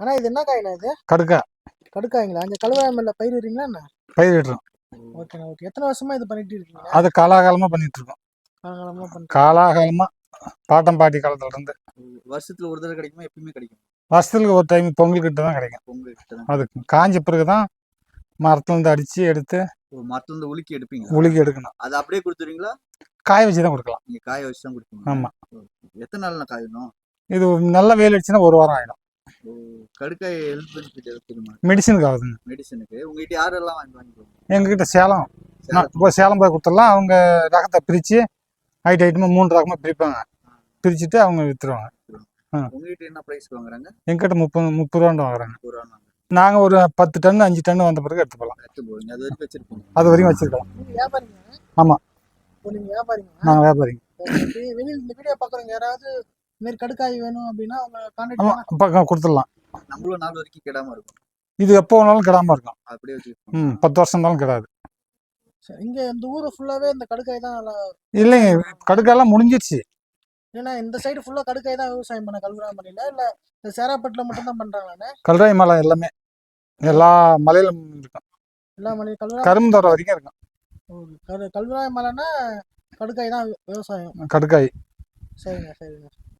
ஆனா இது என்ன காய்ண்ணா இது? கடுக்காய். கடுக்காய்ங்களா? அங்க கழுவாமல்ல பயிரிடுறீங்களா என்ன? பயிரிடுறோம். ஓகேண்ணா, ஓகே. எத்தனை வருஷமா இது பண்ணிட்டு இருக்கீங்க? அது காலாகாலமா பண்ணிட்டு இருக்கோம். காலகாலமா பண்ணிட்டு காலாகாலமா பாட்டம் பாட்டி காலத்துல இருந்து. வருஷத்துல ஒரு தடவை கிடைக்குமா? எப்பயுமே கிடைக்கும்? வருஷத்துக்கு ஒரு டைம் பொங்கல் கிட்ட தான் கிடைக்கும். பொங்கல் கிட்ட தான். அது காஞ்ச பிறகுதான் மரத்துல இருந்து அடிச்சு எடுத்து மரத்துல இருந்து உலுக்கி எடுப்பீங்க? உலுக்கி எடுக்கணும். அது அப்படியே கொடுத்துருவீங்களா? காய வச்சு தான் கொடுக்கலாம். நீங்க காய வச்சு தான் கொடுப்பீங்க? ஆமா. எத்தனை நாள்ல காயணும்? இது நல்ல வெயில் அடிச்சுன்னா ஒரு வாரம் ஆயிடும். கடுக்காய் ஹெல்த் பெனிஃபிட் எதாவது தெரியுமா? மெடிசனுக்கு ஆகுதுங்க. மெடிசனுக்கு. உங்ககிட்ட யாரெல்லாம் வாங்கிக்குவாங்க? எங்ககிட்ட சேலம் சேலம் போய் கொடுத்துடலாம். அவங்க ரகத்தை பிரிச்சு ஐட்டமா 3 ரகமா பிரிப்பாங்க. பிரிச்சுட்டு அவங்க வித்துருவாங்க. உங்ககிட்ட என்ன பிரைஸ் வாங்குறாங்க? எங்கிட்ட 30 ரூபான்னு வாங்குறாங்க. நாங்க ஒரு 10 டன் 5 டன் வந்த பிறகு எடுத்து போகலாம். அது வரைக்கும் வச்சிருக்கோம். அது வரைக்கும் வச்சிருக்கலாம். ஆமா, நாங்க வியாபாரிங்க. வெளியில இந்த வீடியோ பாக்குறவங்க யாராவது இந்த மாதிரி கடுக்காய் வேணும் அப்படின்னா அவங்க கான்டாக்ட் கொடுத்துடலாம். நம்மளும் நாள் வரைக்கும் கெடாம இருக்கும். இது எப்போ வேணாலும் கெடாம இருக்கும். அப்படியே வச்சிருக்கோம். 10 வருஷம் இருந்தாலும் கெடாது. இங்க இந்த ஊரு ஃபுல்லாவே இந்த கடுக்காய் தான். இல்லைங்க, கடுக்காயெல்லாம் முடிஞ்சிருச்சு. ஏன்னா இந்த சைடு ஃபுல்லா கடுக்காய் தான் விவசாயம் பண்ண கல்வராமலையில இல்ல இந்த சேராப்பட்டுல மட்டும் தான் பண்றாங்களாண்ணே? கல்ராய் மலை எல்லாமே எல்லா மலையிலும் இருக்கும். எல்லா மலையும் கரும்புத்தோட்டம் வரைக்கும் இருக்கும். கல்வராய் மலைன்னா கடுக்காய் தான் விவசாயம். கடுக்காய். சரிங்க, சரிங்க.